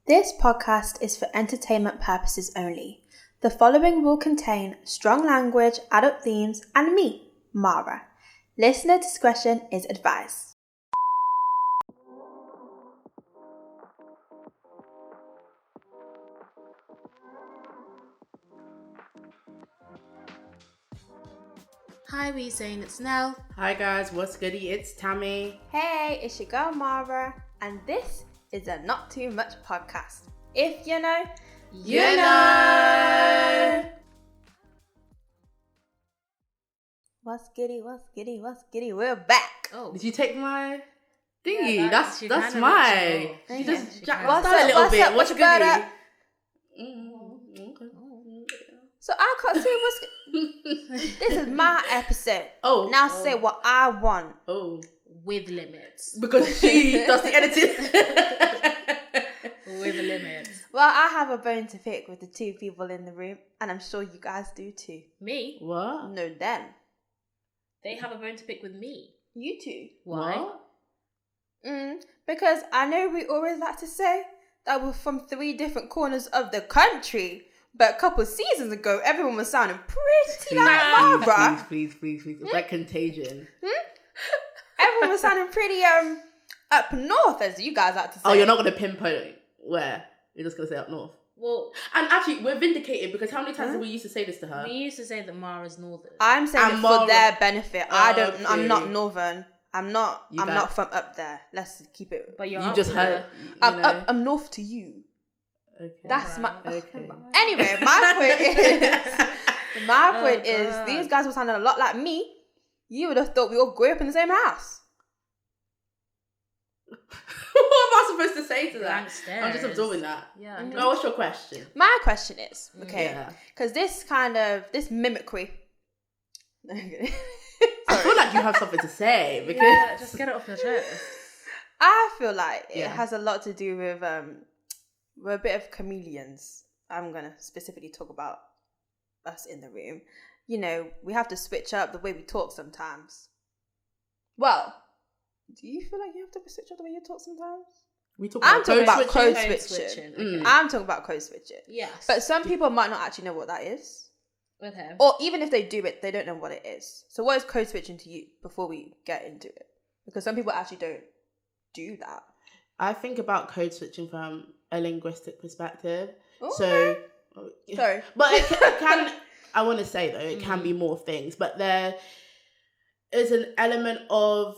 This podcast is for entertainment purposes only. The following will contain strong language, adult themes, and me, Mara. Listener discretion is advised. Hi, we saying it's Nelle. Hi guys, what's goody? It's Tammie. Hey, it's your girl Mara, and this is a Not Too Much podcast. If you know, you know. What's giddy, what's giddy, what's giddy? We're back. Oh, did you take my thingy? Yeah, that's mine. Okay. She just jacked What's my style a little up, bit. what's up, What's what you got goody? up? So I can't say what's. This is my episode. Oh, now say what I want. Oh, With limits. because she does the editing. With limits. Well, I have a bone to pick with the two people in the room, and I'm sure you guys do too. Me? What? No, them. They have a bone to pick with me. You two. Why? What? Because I know we always like to say that we're from 3 different corners of the country, but a couple of seasons ago, everyone was sounding pretty like Mara. Please. It's like contagion. Everyone was sounding pretty up north, as you guys like to say. Oh, you're not going to pinpoint where? You're just going to say up north. Well, and actually, we're vindicated because how many times did we used to say this to her? we used to say that Mara's northern. I'm saying And it for Mara. their benefit. Okay. I'm not northern. I'm not You guys- not from up there. Let's keep it. But you're You up just there. heard. I'm north to you. Okay. That's my. Okay. Anyway, my point is, God. these guys were sounding a lot like me. You would have thought we all grew up in the same house. What am I supposed to say to that? Downstairs. I'm just absorbing that. Yeah. Mhm. Oh, what's your question? My question is, okay, Yeah. because this mimicry. I feel like you have something to say because Yeah, just get it off your chest. I feel like it Yeah. has a lot to do with we're a bit of chameleons. I'm gonna specifically talk about us in the room. You know, we have to switch up the way we talk sometimes. Well, do you feel like you have to switch up the way you talk sometimes? we talk I'm about talking about code Code switching. Okay. I'm talking about code switching. Yes. But some people might not actually know what that is. Okay. Or even if they do it, they don't know what it is. So what is code switching to you before we get into it? Because some people actually don't do that. I think about code switching from a linguistic perspective. Okay. So, Sorry. but it can. I want to say though, it can be more things, but there is an element of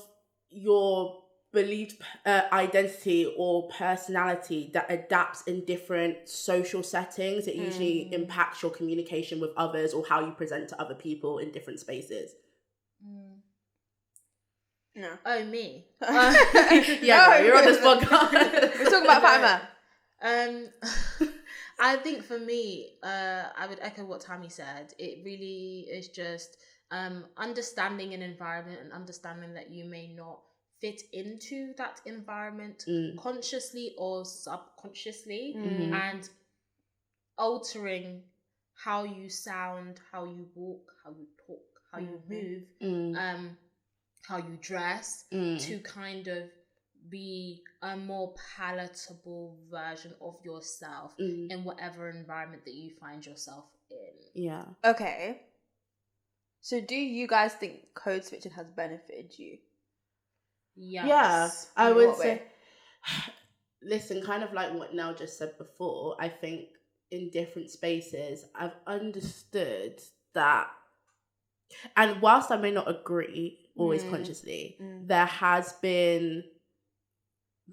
your believed identity or personality that adapts in different social settings. It usually impacts your communication with others or how you present to other people in different spaces. No. Oh, me. Yeah, you're on this podcast. We're talking about Fatima. I think for me, I would echo what Tammie said. It really is just understanding an environment and understanding that you may not fit into that environment consciously or subconsciously, and altering how you sound, how you walk, how you talk, how you move, how you dress, to kind of be a more palatable version of yourself in whatever environment that you find yourself in. Yeah. Okay. So do you guys think code switching has benefited you? Yes. Yeah, I In would what say. way? Listen, kind of like what Nell just said before, I think in different spaces, I've understood that, and whilst I may not agree always consciously, there has been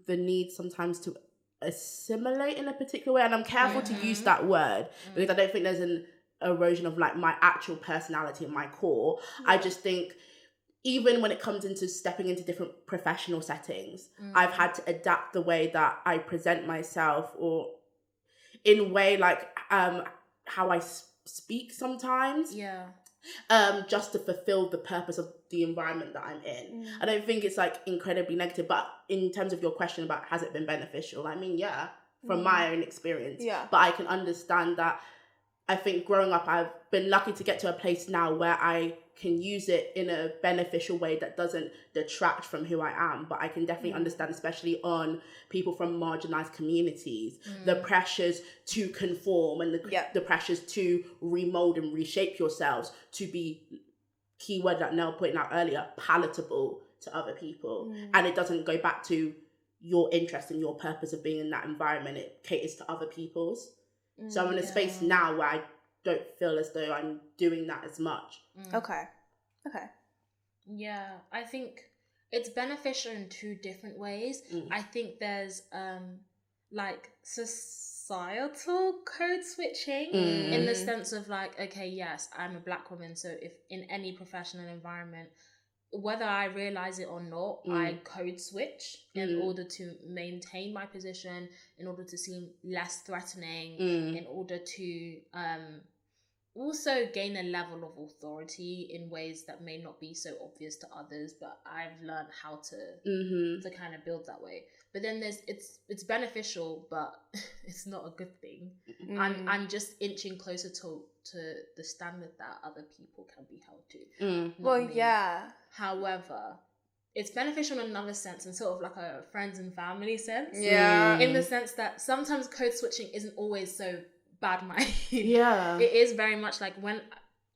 the need sometimes to assimilate in a particular way, and I'm careful to use that word because I don't think there's an erosion of like my actual personality and my core. I just think even when it comes into stepping into different professional settings, I've had to adapt the way that I present myself, or in a way like how I speak sometimes. Yeah. Just to fulfill the purpose of the environment that I'm in. I don't think it's like incredibly negative, but in terms of your question about has it been beneficial, I mean, yeah, from my own experience. Yeah. But I can understand that I think growing up, I've been lucky to get to a place now where I can use it in a beneficial way that doesn't detract from who I am. But I can definitely understand, especially on people from marginalized communities, the pressures to conform and the pressures to remold and reshape yourselves to be, keyword that Nelle pointed out earlier, palatable to other people. And it doesn't go back to your interest and your purpose of being in that environment. It caters to other people's. So I'm in a space now where I don't feel as though I'm doing that as much. Okay. Yeah, I think it's beneficial in two different ways. I think there's like societal code switching in the sense of like, okay, yes, I'm a Black woman, so if in any professional environment, whether I realize it or not, I code switch in order to maintain my position, in order to seem less threatening, in order to also gain a level of authority in ways that may not be so obvious to others, but I've learned how to kind of build that way. But then it's beneficial, but it's not a good thing. I'm just inching closer to the standard that other people can be held to. Well, me. yeah. However, it's beneficial in another sense, in sort of like a friends and family sense. Yeah. In the sense that sometimes code switching isn't always so bad mind. Yeah. It is very much like when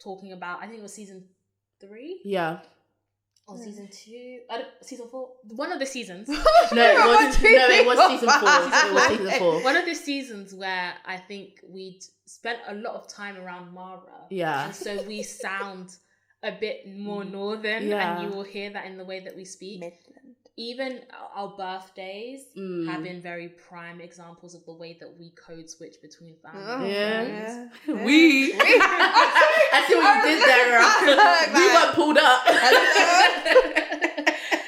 talking about, I think it was season 3. Yeah. Or season 2, season 4, one of the seasons. No, it was season 4. It was season 4. One of the seasons where I think we'd spent a lot of time around Mara. Yeah. And so we sound a bit more northern, and you will hear that in the way that we speak. Midland. Even our birthdays have been very prime examples of the way that we code switch between family and friends. We. I see what you did there. We weren't pulled up.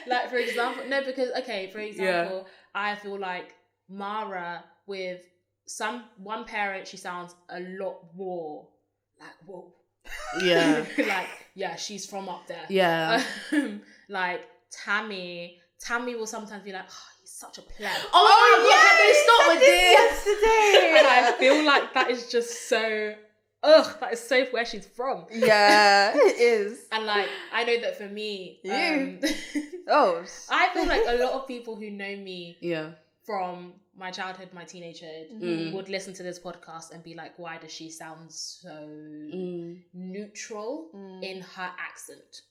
Like, for example, I feel like Mara, with one parent, she sounds a lot more like, whoa. Yeah. Like, yeah, she's from up there. Yeah. Like, Tammie will sometimes be like, oh, he's such a pleb. Oh, yeah, they stop with this yesterday. And I feel like that is just so, that is so where she's from. Yeah, it is. And like, I know that for me, I feel like a lot of people who know me from my childhood, my teenagehood, would listen to this podcast and be like, why does she sound so neutral in her accent?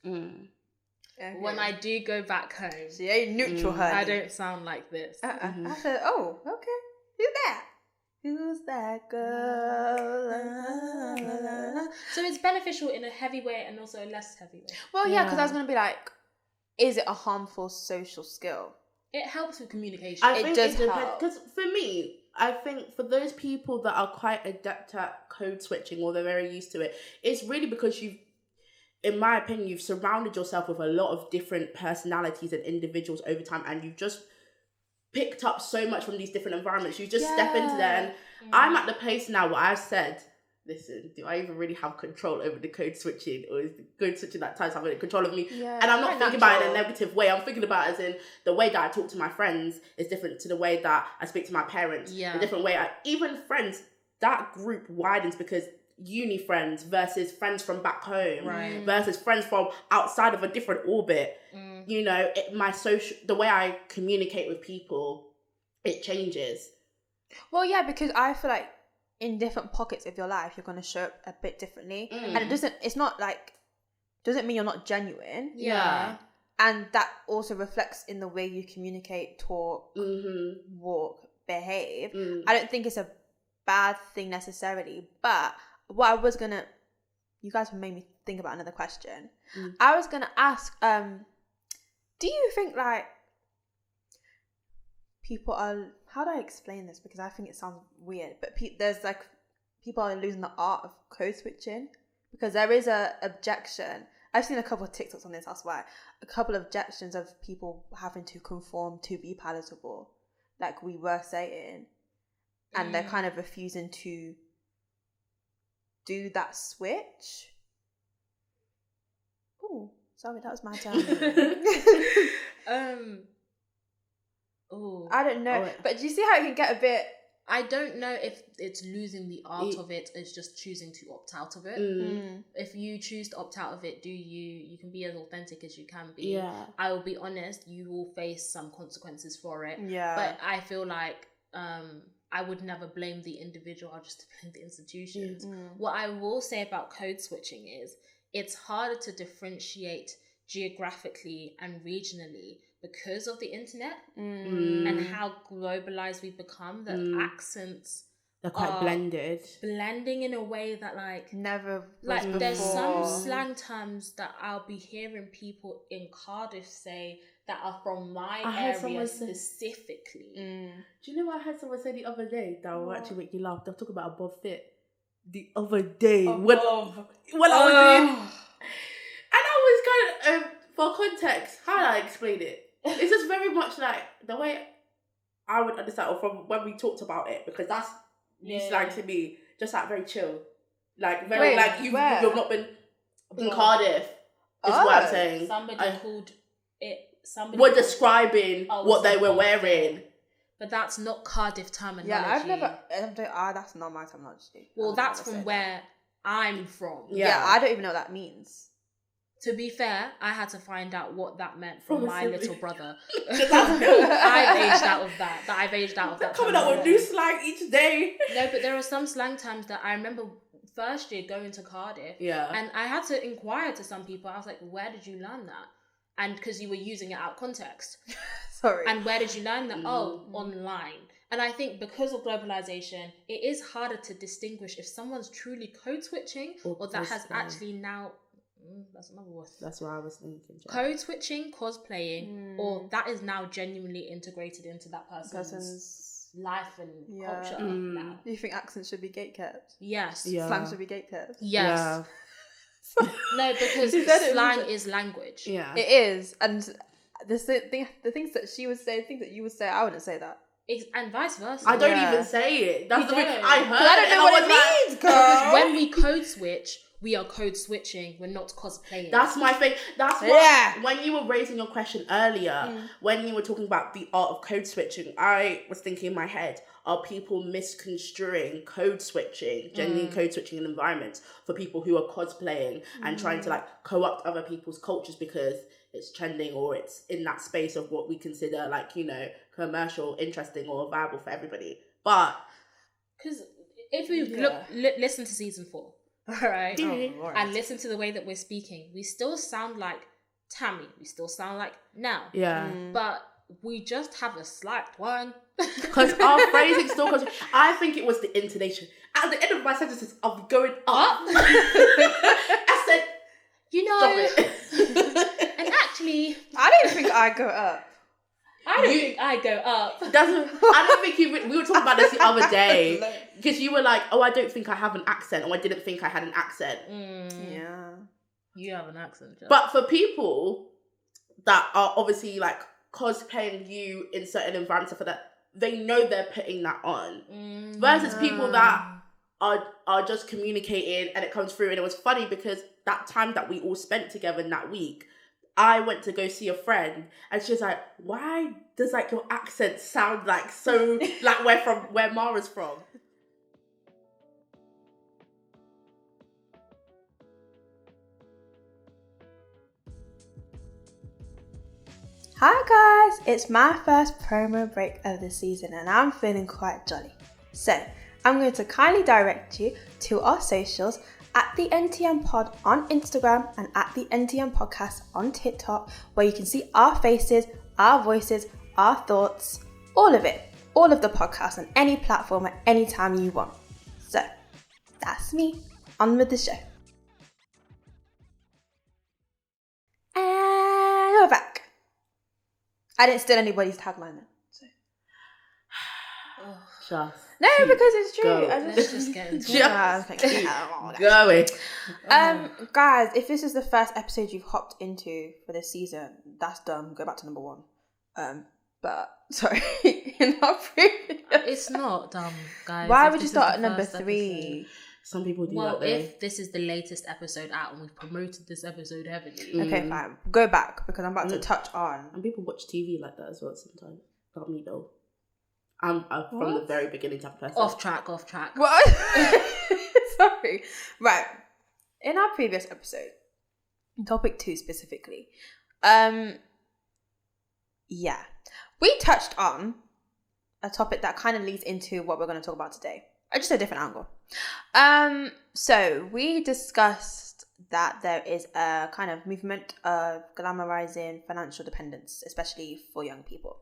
Okay. When I do go back home, she ain't neutral, honey. I don't sound like this. I said, oh, okay. Who's that? Who's that girl? So it's beneficial in a heavy way and also a less heavy way. Well, yeah, because I was going to be like, is it a harmful social skill? It helps with communication. I think does it help. Because for me, I think for those people that are quite adept at code switching or they're very used to it, it's really because in my opinion, you've surrounded yourself with a lot of different personalities and individuals over time, and you've just picked up so much from these different environments. You just step into there, and I'm at the place now where I've said, listen, do I even really have control over the code switching, or is the code switching that ties having control of me? Yeah, and I'm not thinking about it in a negative way. I'm thinking about it as in the way that I talk to my friends is different to the way that I speak to my parents. Yeah. The different way even friends, that group widens because uni friends versus friends from back home versus friends from outside of a different orbit. You know, the way I communicate with people, it changes. Well, yeah, because I feel like in different pockets of your life, you're going to show up a bit differently. And doesn't mean you're not genuine. Yeah. And that also reflects in the way you communicate, talk, walk, behave. I don't think it's a bad thing necessarily, but what I was gonna, you guys have made me think about another question. I was gonna ask, do you think like people are, how do I explain this? Because I think it sounds weird, but there's like, people are losing the art of code switching because there is a objection. I've seen a couple of TikToks on this, that's why. A couple of objections of people having to conform to be palatable, like we were saying. And they're kind of refusing to do that switch. Oh, sorry, that was my turn. I don't know, but do you see how it can get a bit I don't know if it's losing the art of it. It's just choosing to opt out of it. If you choose to opt out of it, you can be as authentic as you can be. Yeah. I will be honest, you will face some consequences for it. Yeah. But I feel like I would never blame the individual. I'll just blame the institutions. What I will say about code switching is it's harder to differentiate geographically and regionally because of the internet and how globalized we've become, that accents they're quite blending in a way that like never like was there's before. some slang terms that I'll be hearing people in Cardiff say that are from my area specifically. Do you know what I heard someone say the other day that will actually make you laugh? They're talking about above fit the other day when I was in, and I was kind of for context, how do I explain it? It's just very much like the way I would understand, or from when we talked about it, because that's new slang to me, just like very chill, like very like you've not been in Cardiff. Is what I'm saying. Somebody called it. Somebody were describing what they were wearing. But that's not Cardiff terminology. Yeah, I've never. That's not my terminology. Well, that's from where I'm from. Yeah, I don't even know what that means. To be fair, I had to find out what that meant from my little brother. I've aged out of that. I've aged out of that. Coming up with new slang each day. No, but there are some slang terms that I remember first year going to Cardiff. Yeah. And I had to inquire to some people. I was like, where did you learn that? And because you were using it out of context. Sorry. And where did you learn that? Oh, online. And I think because of globalization, it is harder to distinguish if someone's truly code switching or that has actually now... that's another word. That's what I was thinking. Code switching, cosplaying, or that is now genuinely integrated into that person's life and culture now. Do you think accents should be gatekept? Yes. Yeah. Slang should be gatekept? Yes. Yeah. No, because slang is language. Yeah. It is. And the things that she would say, things that you would say, I wouldn't say that. And vice versa. I don't even say it. That's the thing. I heard I don't know what it means, girl. Because when we code switch, we are code switching. We're not cosplaying. That's my thing. That's what, when you were raising your question earlier, when you were talking about the art of code switching, I was thinking in my head, are people misconstruing code switching, genuine code switching in environments for people who are cosplaying and trying to like co-opt other people's cultures because it's trending or it's in that space of what we consider like, you know, commercial, interesting or viable for everybody. But because if we listen to season 4, all right, and listen to the way that we're speaking, we still sound like Tammie, we still sound like Nelle, but we just have a slight twang because our phrasing still goes. I think it was the intonation at the end of my sentences of going up. I said, you know, and actually, I don't think I go up. I don't think I go up. I don't think you. We were talking about this the other day because you were like, "Oh, I don't think I have an accent," or "I didn't think I had an accent." Yeah, you have an accent. Jeff. But for people that are obviously like cosplaying you in certain environments for that, they know they're putting that on. Versus people that are just communicating and it comes through. And it was funny because that time that we all spent together in that week, I went to go see a friend and she was like, why does like your accent sound like so like where Mara's from? Hi guys, it's my first promo break of the season and I'm feeling quite jolly. So I'm going to kindly direct you to our socials at the NTM Pod on Instagram and at the NTM Podcast on TikTok, where you can see our faces, our voices, our thoughts, all of it, all of the podcasts on any platform at any time you want. So that's me, on with the show. And we're back. I didn't steal anybody's tagline though. So. No, because it's true. Let's just get into it. Going. Guys, if this is the first episode you've hopped into for this season, that's dumb. Go back to number 1. But sorry, it's not dumb, guys. Why would you start at number 3? Some people do that. Well, if this is the latest episode out and we've promoted this episode heavily. Okay, fine. Go back because I'm about to touch on. And people watch TV like that as well sometimes. Not me though. I'm from the very beginning type of person. Off track. What? Sorry. Right. In our previous episode, topic 2 specifically, we touched on a topic that kind of leads into what we're going to talk about today. Just a different angle. So we discussed that there is a kind of movement of glamorizing financial dependence, especially for young people,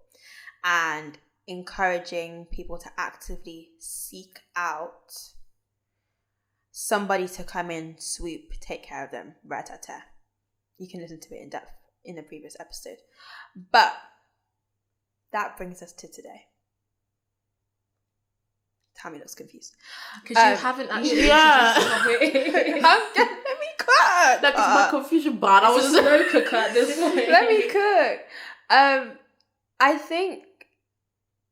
and encouraging people to actively seek out somebody to come in, swoop, take care of them, rat-a-tat. You can listen to it in depth in the previous episode. But that brings us to today. Tammie looks confused. Because you haven't actually let me cook. That is my confusion, but I was a slow cooker at this point. Let me cook. I think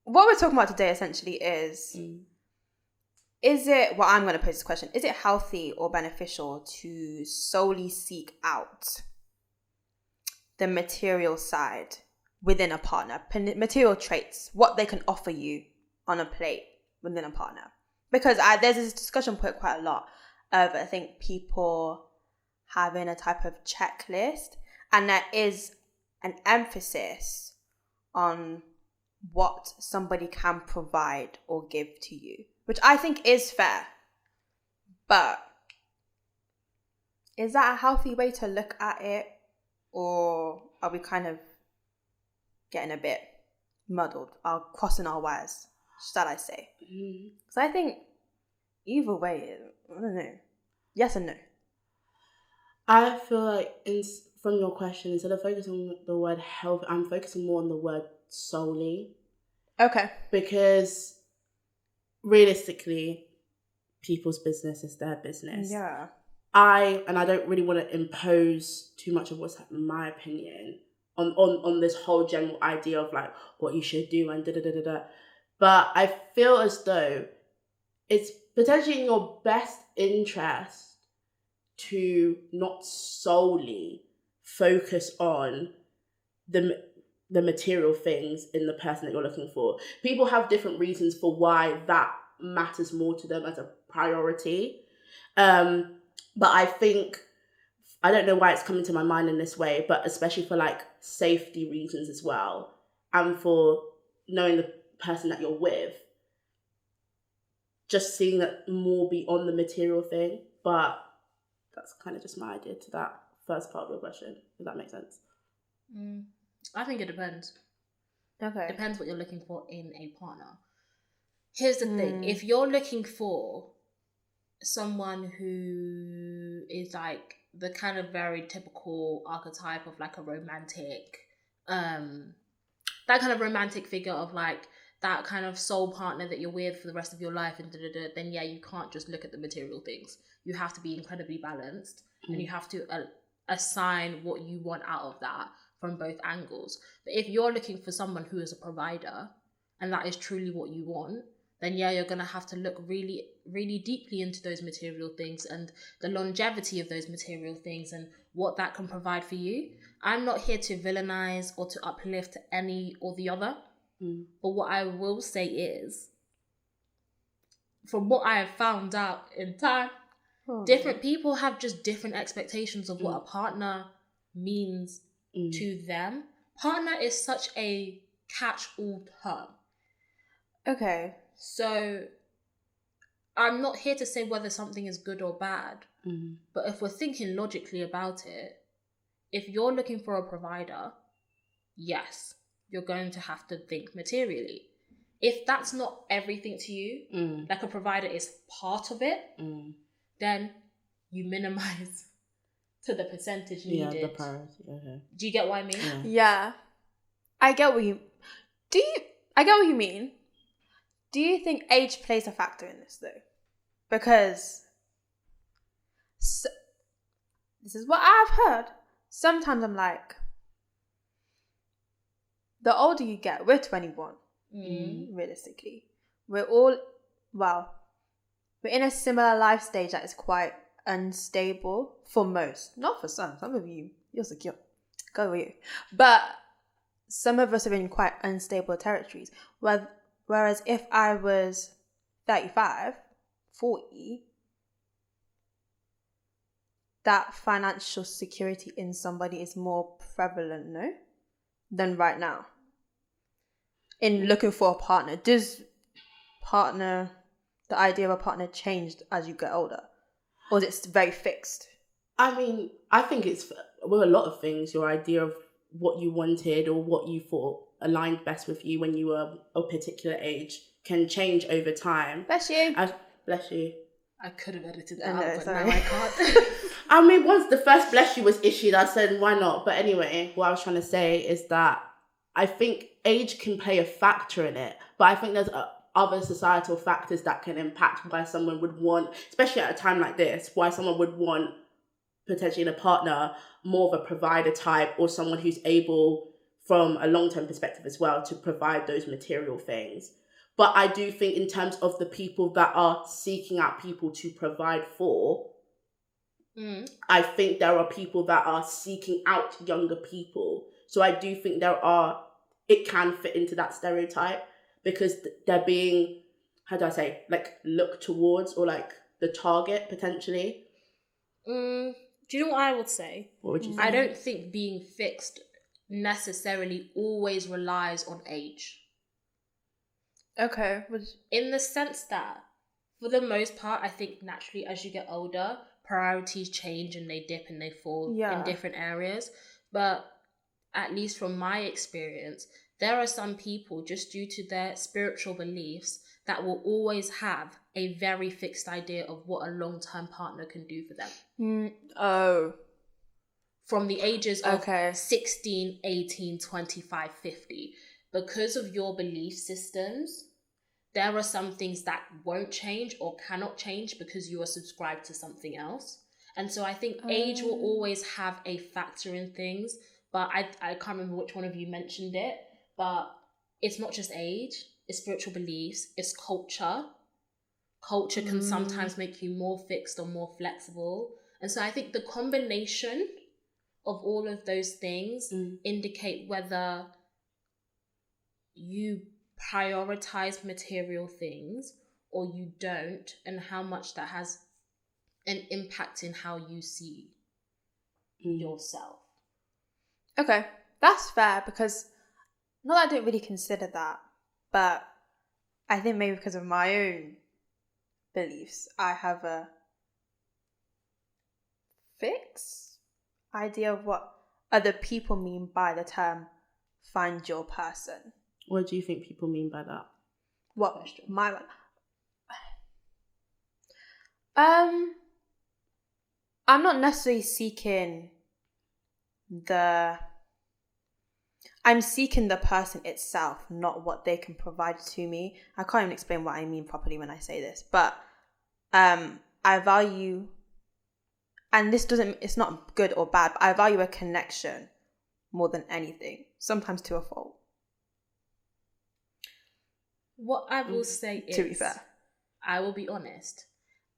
what we're talking about today essentially is it, well, I'm going to pose this question, is it healthy or beneficial to solely seek out the material side within a partner, material traits, what they can offer you on a plate within a partner? Because there's this discussion point quite a lot of, I think, people having a type of checklist, and there is an emphasis on what somebody can provide or give to you, which I think is fair. But is that a healthy way to look at it, or are we kind of getting a bit muddled, crossing our wires, shall I say? Because I think either way, I don't know. Yes and no. I feel like from your question, instead of focusing on the word health, I'm focusing more on the word solely. Okay. Because realistically, people's business is their business. Yeah. I don't really want to impose too much of what's my opinion on this whole general idea of like what you should do and da-da-da-da-da. But I feel as though it's potentially in your best interest to not solely focus on the material things in the person that you're looking for. People have different reasons for why that matters more to them as a priority. But I think, I don't know why it's coming to my mind in this way, but especially for like safety reasons as well, and for knowing the person that you're with, just seeing that more beyond the material thing. But that's kind of just my idea to that first part of your question. Does that make sense? I think it depends. Okay. Depends what you're looking for in a partner. Here's the thing. If you're looking for someone who is like the kind of very typical archetype of like a romantic, that kind of romantic figure of like that kind of soul partner that you're with for the rest of your life, and then yeah, you can't just look at the material things. You have to be incredibly balanced, and you have to assign what you want out of that from both angles. But if you're looking for someone who is a provider, and that is truly what you want, then yeah, you're going to have to look really, really deeply into those material things and the longevity of those material things and what that can provide for you. I'm not here to villainize or to uplift any or the other. But what I will say is, from what I have found out in time, different people have just different expectations of what a partner means to them. Partner is such a catch-all term. Okay. So I'm not here to say whether something is good or bad. But if we're thinking logically about it, if you're looking for a provider, yes, you're going to have to think materially. If that's not everything to you, like a provider is part of it, then you minimize to the percentage needed. Yeah, the priority. Okay. Do you get what I mean? Yeah. I get what you mean. Do you think age plays a factor in this though? Because this is what I've heard. Sometimes I'm like, the older you get, we're 21, realistically. We're in a similar life stage that is quite unstable for most. Not for some. Some of you, you're secure. Go with you. But some of us are in quite unstable territories. Where Whereas if I was 35, 40, that financial security in somebody is more prevalent, no? Than right now. In looking for a partner. Does the idea of a partner changed as you get older? Or is it very fixed? I mean, I think it's, with a lot of things, your idea of what you wanted or what you thought aligned best with you when you were a particular age can change over time. Bless you. Bless you. I could have edited that I know, out, but sorry. now I can't. I mean, once the first bless you was issued, I said, why not? But anyway, what I was trying to say is that I think age can play a factor in it, but I think there's other societal factors that can impact why someone would want, especially at a time like this, why someone would want potentially in a partner more of a provider type, or someone who's able, from a long-term perspective as well, to provide those material things. But I do think in terms of the people that are seeking out people to provide for, I think there are people that are seeking out younger people. So I do think it can fit into that stereotype, because they're being, how do I say, like, looked towards, or like the target potentially. Do you know what I would say? What would you say? I don't think being fixed necessarily always relies on age. Okay. In the sense that, for the most part, I think naturally as you get older, priorities change and they dip and they fall in different areas. But at least from my experience, there are some people, just due to their spiritual beliefs, that will always have a very fixed idea of what a long-term partner can do for them. From the ages of 16, 18, 25, 50. Because of your belief systems, there are some things that won't change or cannot change because you are subscribed to something else. And so I think age will always have a factor in things. But I can't remember which one of you mentioned it. But it's not just age. It's spiritual beliefs. It's culture. Culture can sometimes make you more fixed or more flexible. And so I think the combination of all of those things indicate whether you prioritize material things or you don't, and how much that has an impact in how you see yourself. Okay, that's fair, because not that I don't really consider that, but I think maybe because of my own beliefs, I have a fixed idea of what other people mean by the term find your person. What do you think people mean by that? What Question. I'm not necessarily seeking I'm seeking the person itself, not what they can provide to me. I can't even explain what I mean properly when I say this, but I value, and it's not good or bad, but I value a connection more than anything, sometimes to a fault. What I will say is, to be fair, I will be honest,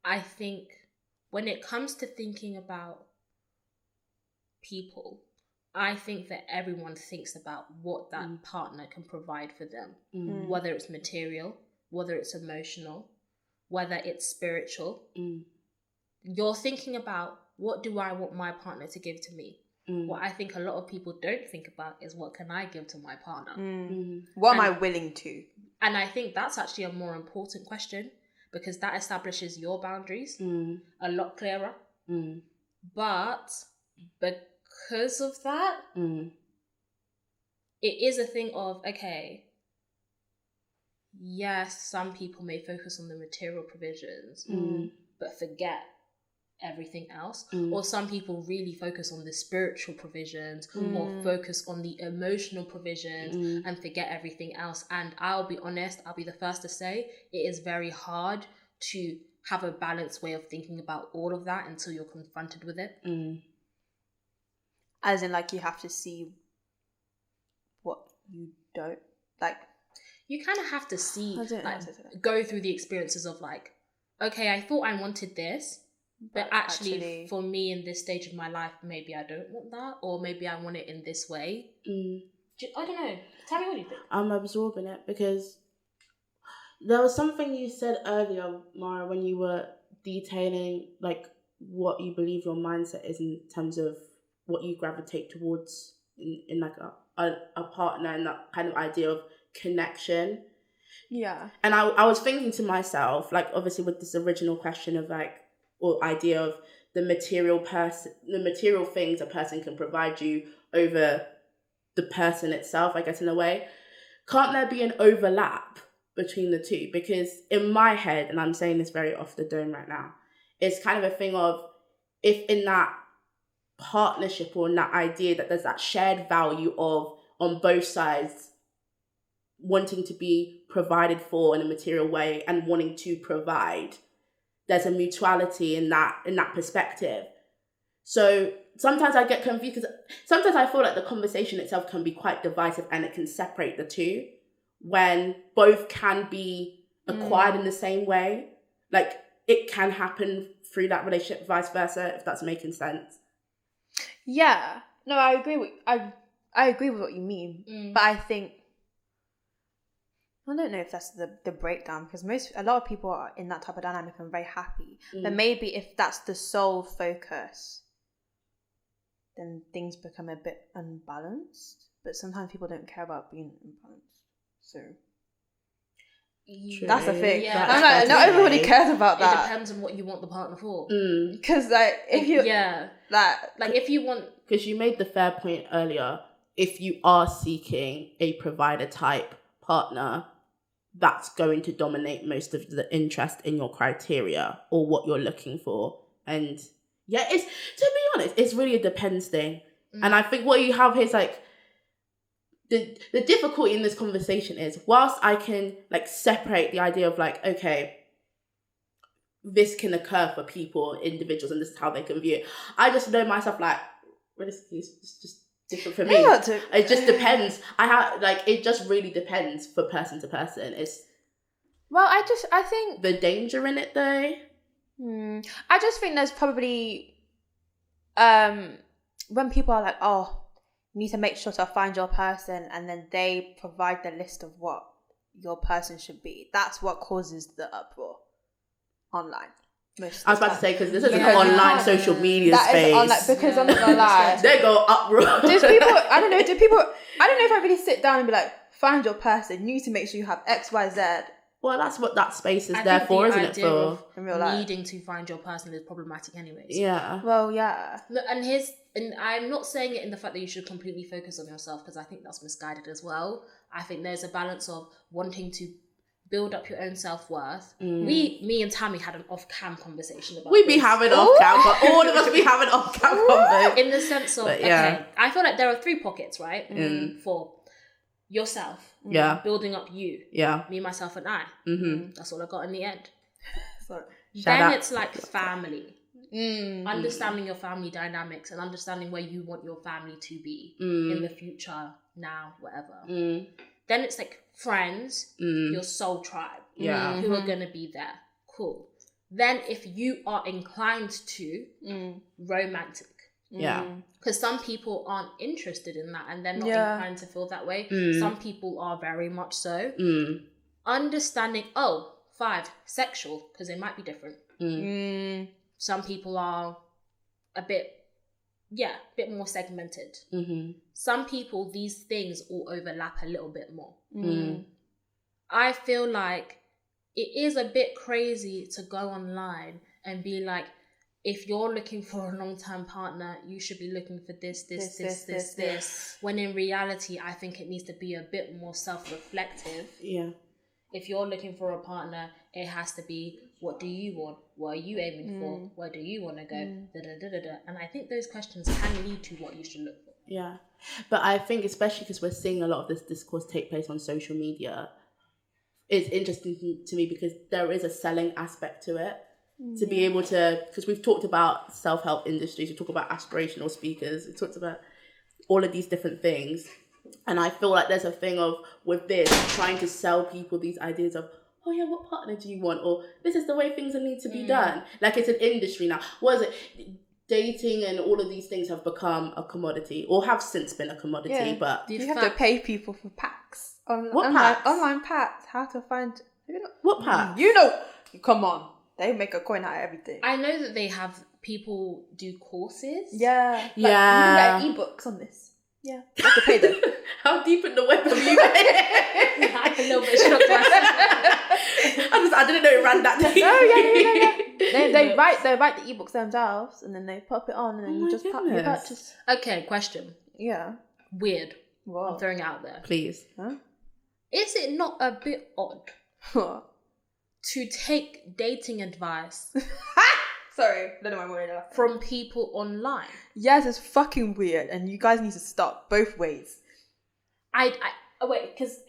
I think when it comes to thinking about people, I think that everyone thinks about what that partner can provide for them, whether it's material, whether it's emotional, whether it's spiritual. You're thinking about, what do I want my partner to give to me? What I think a lot of people don't think about is, what can I give to my partner? What am I willing to? And I think that's actually a more important question, because that establishes your boundaries a lot clearer. But because of that, it is a thing of, okay, yes, some people may focus on the material provisions, but forget everything else. Or some people really focus on the spiritual provisions or focus on the emotional provisions and forget everything else. And I'll be honest, I'll be the first to say, it is very hard to have a balanced way of thinking about all of that until you're confronted with it. As in, like, you have to see what you don't like. You kind of have to see, like, go through the experiences of, like, okay, I thought I wanted this, but actually for me in this stage of my life, maybe I don't want that, or maybe I want it in this way. I don't know. Tell me, what do you think? I'm absorbing it, because There was something you said earlier, Mara, when you were detailing like what you believe your mindset is in terms of what you gravitate towards in like a partner, and that kind of idea of connection. Yeah. And I was thinking to myself, like, obviously with this original question of like, or idea of the material things a person can provide you over the person itself, I guess, in a way. Can't there be an overlap between the two? Because in my head, and I'm saying this very off the dome right now, it's kind of a thing of, if in that partnership or in that idea that there's that shared value of, on both sides, wanting to be provided for in a material way and wanting to provide, there's a mutuality in that perspective. So sometimes I get confused because sometimes I feel like the conversation itself can be quite divisive and it can separate the two when both can be acquired in the same way. Like, it can happen through that relationship, vice versa, if that's making sense. Yeah. No, I agree with I agree with what you mean. But I think, I don't know if that's the breakdown, because a lot of people are in that type of dynamic and very happy. But maybe if that's the sole focus, then things become a bit unbalanced. But sometimes people don't care about being unbalanced. So that's the thing. Yeah. I'm like, not everybody cares about that. It depends on what you want the partner for. Because like, if you like if you want, because you made the fair point earlier, if you are seeking a provider type partner, that's going to dominate most of the interest in your criteria or what you're looking for. And yeah, it's, to be honest, it's really a depends thing. And I think what you have here is like, the difficulty in this conversation is, whilst I can like separate the idea of like, okay, this can occur for people, individuals, and this is how they can view it. I just know myself, like, realistically, it's just different for me. It just depends. It just really depends for person to person. I think the danger in it though. I just think there's probably when people are like, oh, you need to make sure to find your person, and then they provide the list of what your person should be. That's what causes the uproar online. I was about to say, because this is an online social media space. Because I'm not gonna lie, they go uproar. I don't know if I really sit down and be like, find your person, you need to make sure you have X, Y, Z. Well, that's what that space is there for, isn't it? For in real life, needing to find your person is problematic, anyways. Yeah. Well, yeah. And I'm not saying it in the fact that you should completely focus on yourself, because I think that's misguided as well. I think there's a balance of wanting to build up your own self-worth. Me and Tammie had an off-cam conversation about this. We be having off-cam, but all of us be having off-cam conversation. In the sense of, okay, I feel like there are 3 pockets, right? For yourself. Yeah. Building up you. Yeah. Me, myself, and I. That's all I got in the end. Then it's like family. Understanding your family dynamics and understanding where you want your family to be in the future, now, whatever. Then it's like friends, your soul tribe, who are going to be there. Cool. Then if you are inclined to romantic. Yeah. Because some people aren't interested in that and they're not inclined to feel that way. Some people are very much so. Understanding, 5, sexual, because they might be different. Some people are a bit more segmented. Some people, these things all overlap a little bit more. I feel like it is a bit crazy to go online and be like, if you're looking for a long-term partner, you should be looking for this. When in reality, I think it needs to be a bit more self-reflective. Yeah. If you're looking for a partner, it has to be, what do you want? What are you aiming for? Where do you want to go? And I think those questions can lead to what you should look for. Yeah. But I think, especially because we're seeing a lot of this discourse take place on social media, it's interesting to me because there is a selling aspect to it. To be able to, because we've talked about self-help industries, we talk about aspirational speakers, we talked about all of these different things. And I feel like there's a thing of, with this, trying to sell people these ideas of, oh yeah, what partner do you want? Or this is the way things need to be done. Like, it's an industry now. What is it? Dating and all of these things have become a commodity, or have since been a commodity, but... You have to pay people for packs. What packs? Online packs. How to find What part? You know, come on. They make a coin out of everything. I know that they have people do courses. Yeah. Like, Yeah. you can get ebooks on this. Yeah. You have to pay them. How deep in the web have you been? I'm a little bit shocked myself. I didn't know it ran that deep. Oh, yeah. They write the ebooks themselves and then they pop it on and then you just you purchase. Okay, question. Yeah. Weird. Whoa. I'm throwing it out there. Please. Huh? Is it not a bit odd What? to take dating advice Sorry, don't know why I'm worried about. from people online? Yes, it's fucking weird, and you guys need to stop both ways. Because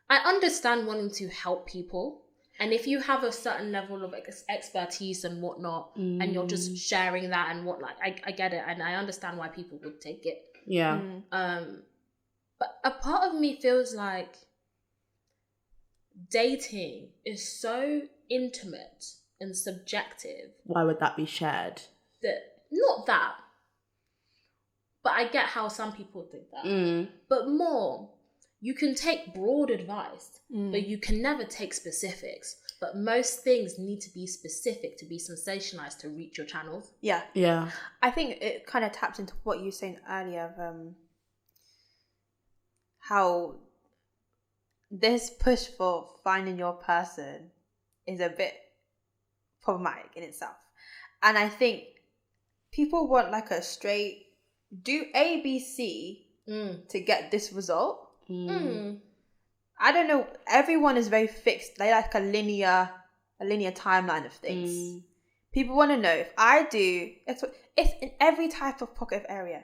I understand wanting to help people, and if you have a certain level of expertise and whatnot, and you're just sharing that and whatnot, I get it, and I understand why people would take it. Yeah. But a part of me feels like dating is so intimate and subjective. Why would that be shared? Not that, but I get how some people think that. But more, you can take broad advice, but you can never take specifics. But most things need to be specific to be sensationalized to reach your channels. Yeah. Yeah. I think it kind of taps into what you were saying earlier of how this push for finding your person is a bit problematic in itself. And I think people want like a straight do A, B, C to get this result. I don't know. Everyone is very fixed. They like a linear timeline of things. People want to know if I do it's in every type of pocket of area.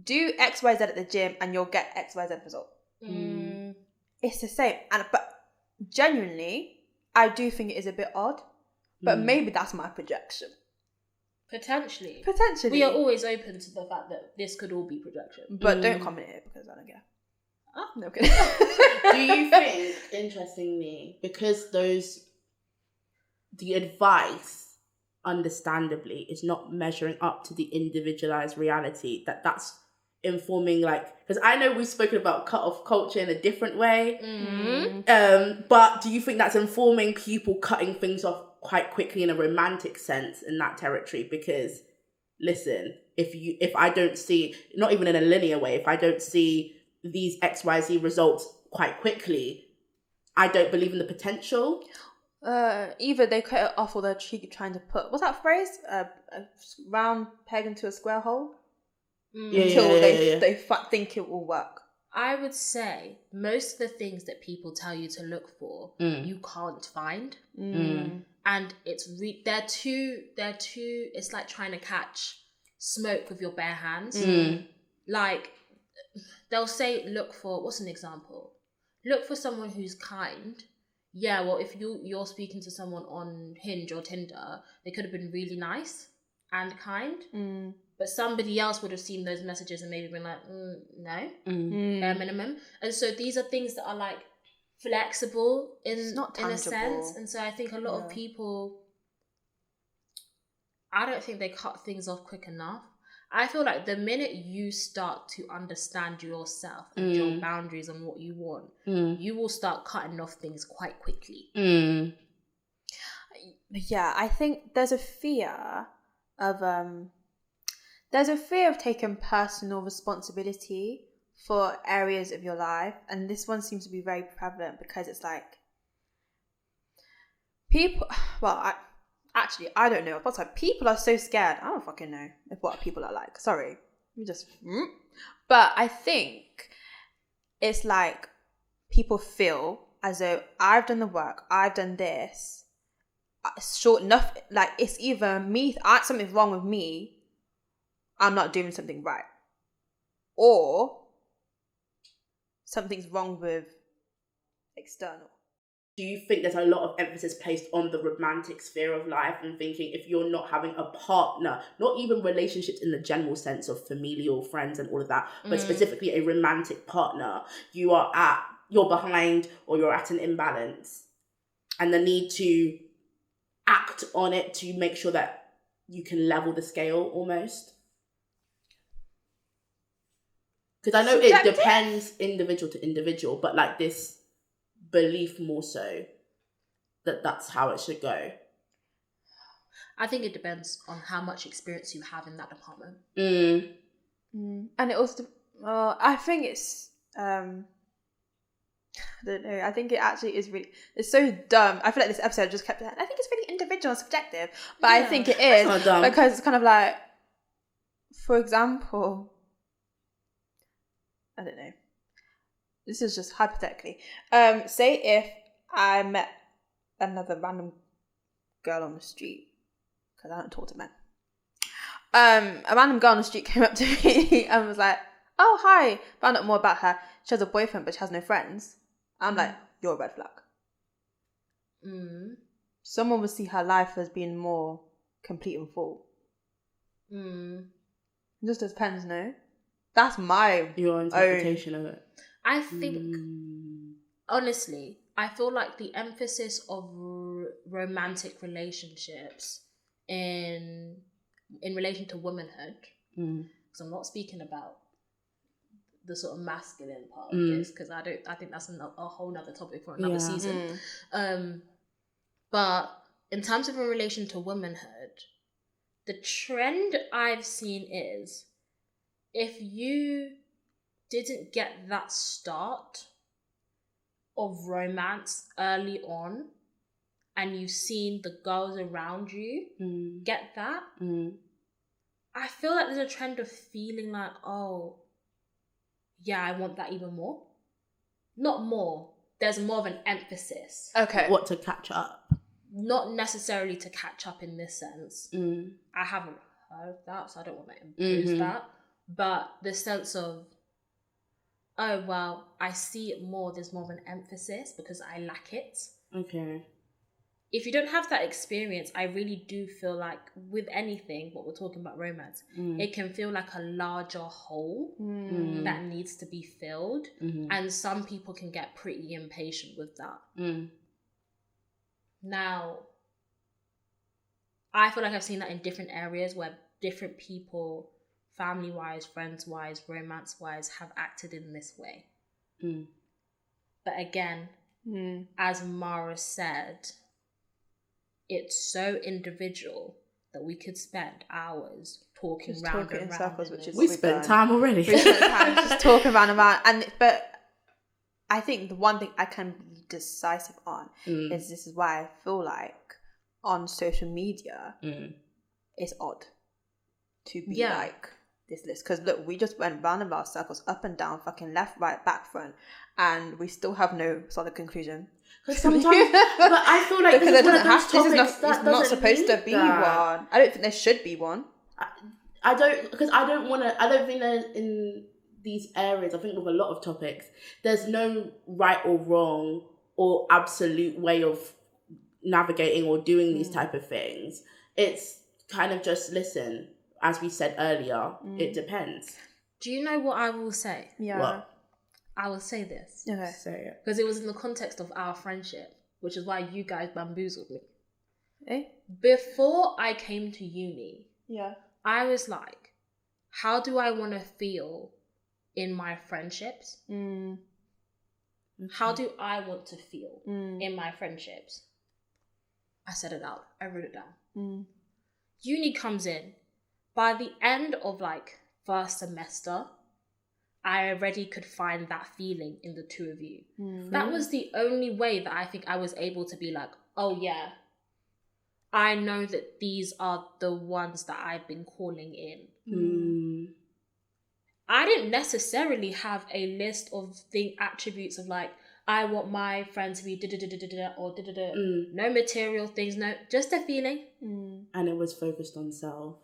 Do X, Y, Z at the gym and you'll get X, Y, Z result. It's the same. But genuinely, I do think it is a bit odd. But maybe that's my projection. Potentially. We are always open to the fact that this could all be projection. But don't comment it because I don't care. Oh. No kidding. Do you think, interestingly, because the advice, understandably, is not measuring up to the individualized reality, that's informing, like, because I know we've spoken about cut-off culture in a different way, but do you think that's informing people cutting things off quite quickly in a romantic sense in that territory? Because, listen, if I don't see, not even in a linear way, if I don't see these XYZ results quite quickly, I don't believe in the potential. Either they cut it off or they're trying to put, what's that phrase? A round peg into a square hole? Until they think it will work. I would say most of the things that people tell you to look for, you can't find. And they're too, it's like trying to catch smoke with your bare hands. Like, they'll say, look for, what's an example? Look for someone who's kind. Yeah, well, if you're speaking to someone on Hinge or Tinder, they could have been really nice and kind. But somebody else would have seen those messages and maybe been like, no, bare minimum. And so these are things that are like flexible in a sense. And so I think a lot of people, I don't think they cut things off quick enough. I feel like the minute you start to understand yourself and your boundaries and what you want, you will start cutting off things quite quickly. Yeah, I think there's a fear of taking personal responsibility for areas of your life, and this one seems to be very prevalent because it's like people. Well, I don't know. What's like people are so scared. I don't fucking know what people are like. Sorry, but I think it's like people feel as though I've done the work, I've done this. Short enough, like it's either me, something's wrong with me, I'm not doing something right, or something's wrong with external. Do you think there's a lot of emphasis placed on the romantic sphere of life and thinking if you're not having a partner, not even relationships in the general sense of familial, friends and all of that, but specifically a romantic partner, you're behind or you're at an imbalance, and the need to act on it to make sure that you can level the scale almost? Because I know it depends individual to individual, but like this belief more so. that that's how it should go. I think it depends on how much experience you have in that department. And it also, I think it's, I don't know. I think it actually is really, it's so dumb. I feel like this episode just kept, I think it's really individual and subjective, but I think it is not dumb. because it's kind of like, for example, I don't know. This is just hypothetically. Say if I met another random girl on the street, because I don't talk to men. A random girl on the street came up to me and was like, "Oh, hi." Found out more about her. She has a boyfriend, but she has no friends. I'm like, you're a red flag. Someone would see her life as being more complete and full. It just depends, no? That's your interpretation of it. I think, honestly, I feel like the emphasis of romantic relationships in relation to womanhood, because I'm not speaking about the sort of masculine part of this, because I think that's a whole nother topic for another season. But in terms of in relation to womanhood, the trend I've seen is if you didn't get that start of romance early on and you've seen the girls around you get that, I feel like there's a trend of feeling like, oh, yeah, I want that even more. Not more. There's more of an emphasis. Okay. What, to catch up? Not necessarily to catch up in this sense. I haven't heard that, so I don't want to impose that. But the sense of, oh, well, I see it more. There's more of an emphasis because I lack it. Okay. If you don't have that experience, I really do feel like with anything, what we're talking about romance, it can feel like a larger hole that needs to be filled. And some people can get pretty impatient with that. Now, I feel like I've seen that in different areas where different people, family-wise, friends-wise, romance-wise, have acted in this way. But again, as Mara said, it's so individual that we could spend hours talking just round talking and in round. circles, which is we spent time already. We spent time just talking round and round. But I think the one thing I can be decisive on is this is why I feel like on social media it's odd to be like this list, because look, we just went round and round circles, up and down, fucking left, right, back, front, and we still have no solid conclusion. Because sometimes, but I feel like because this is one of those this is topics that it's not doesn't supposed to need be that. one. I don't think there should be one. I don't think that in these areas, I think with a lot of topics, there's no right or wrong or absolute way of navigating or doing these type of things. It's kind of just, listen, as we said earlier, it depends. Do you know what I will say? Yeah. What? I will say this. Okay. Say it. Because it was in the context of our friendship, which is why you guys bamboozled me. Eh? Before I came to uni, Yeah. I was like, how do I want to feel in my friendships? How do I want to feel in my friendships? I said it out. I wrote it down. Uni comes in. By the end of like first semester, I already could find that feeling in the two of you. That was the only way that I think I was able to be like, oh yeah, I know that these are the ones that I've been calling in. I didn't necessarily have a list of attributes of like, I want my friend to be da-da-da-da-da or da-da-da. No material things, no, just a feeling. And it was focused on self.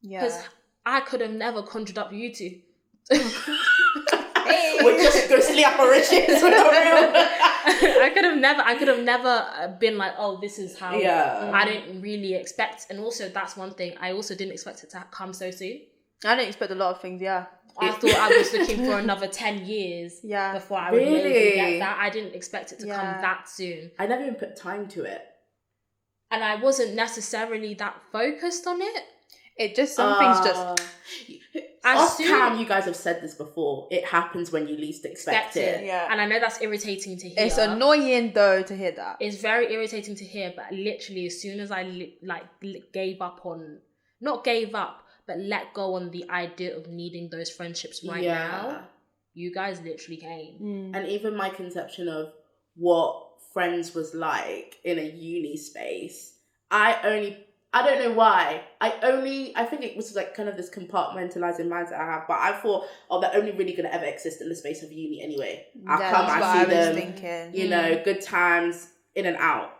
Yeah. Because I could have never conjured up you two. We're just ghostly apparitions. I could have never been like, oh, this is how. I didn't really expect, and also that's one thing, I also didn't expect it to come so soon. I didn't expect a lot of things, yeah. I thought I was looking for another 10 years before I would maybe get that. I didn't expect it to come that soon. I never even put time to it. And I wasn't necessarily that focused on it. It just, some things just... Off cam, you guys have said this before. It happens when you least expect it. Yeah. And I know that's irritating to hear. It's annoying though to hear that. It's very irritating to hear, but literally as soon as I gave up on, not gave up, but let go on the idea of needing those friendships now, you guys literally came. And even my conception of what friends was like in a uni space, I don't know why. I think it was like kind of this compartmentalizing mindset I have, but I thought, they're only really going to ever exist in the space of uni anyway. I see them, thinking. you know, good times, in and out.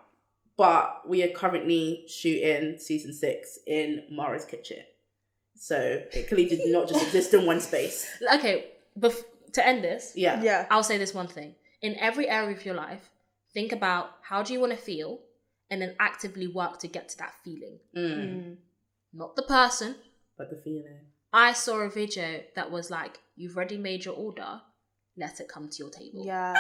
But we are currently shooting season 6 in Mara's kitchen. So it clearly did not just exist in one space. Okay, to end this, Yeah. I'll say this one thing. In every area of your life, think about how do you want to feel, and then actively work to get to that feeling. Not the person, but the feeling. I saw a video that was like, you've already made your order, let it come to your table. Yeah.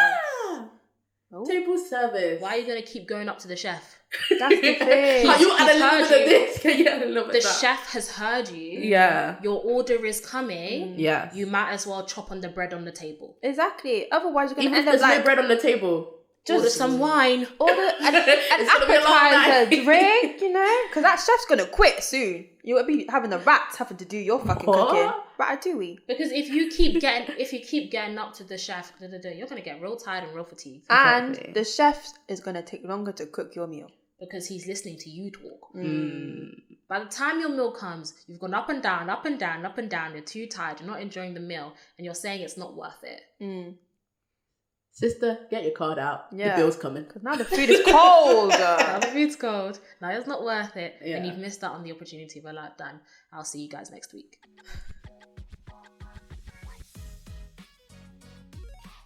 Table service. Why are you going to keep going up to the chef? That's the thing. Can you add a little bit of this? Can you add a little bit The of that? chef has heard you. Yeah. Your order is coming. Yeah. You might as well chop on the bread on the table. Exactly. Otherwise, you're going to Even end if up there's no bread on the table. Order some wine. Order an It's gonna be a long appetizer, night. drink, you know? Because that chef's going to quit soon. You will be having the rats having to do your fucking cooking. Ratatouille. Because if you keep getting up to the chef, you're going to get real tired and real fatigued. And the chef is going to take longer to cook your meal. Because he's listening to you talk. By the time your meal comes, you've gone up and down, up and down, up and down. You're too tired. You're not enjoying the meal. And you're saying it's not worth it. Sister, get your card out. Yeah. The bill's coming. Because now the food is cold. Now the food's cold. Now it's not worth it. Yeah. And you've missed out on the opportunity of a lifetime. I'll see you guys next week.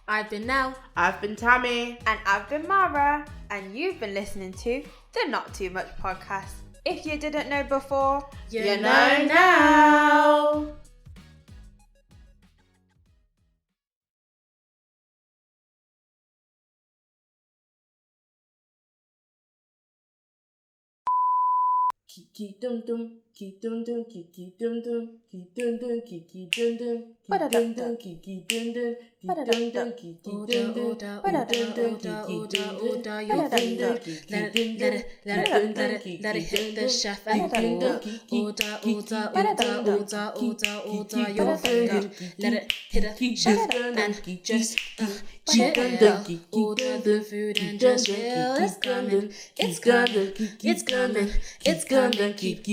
I've been Nelle. I've been Tammie. And I've been Mara. And you've been listening to the Not Too Much podcast. If you didn't know before, You know know now. Kiki dum dum, kiki dum dum, kiki dum dum, kiki dum dum, kiki dum dum, kiki dum dum, kiki dum dum, kiki dum dum, Let it hit the chef and order your finger. Let it hit the chef and just chill. Order the food and just chill. It's coming, it's coming, it's coming, it's coming. Keep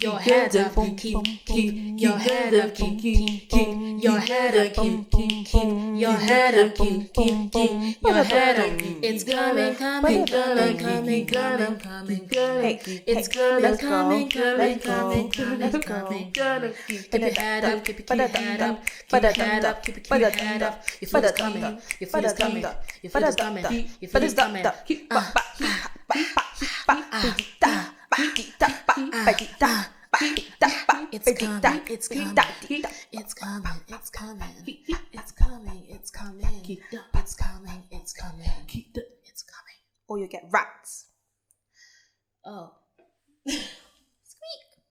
your head up, keep your head up, keep your head up, keep your head up, keep your head up. It's coming, coming, coming, coming, coming, coming. It's coming, coming, coming, coming, coming, coming. Keep your head up, keep your head up, keep your head up, keep your head up. Your food is coming, your food is coming, your food is coming, your food is coming. It's coming, it's coming, it's coming, it's coming, it's coming, it's coming, it's coming, it's coming, it's coming. Or you'll get rats. Oh.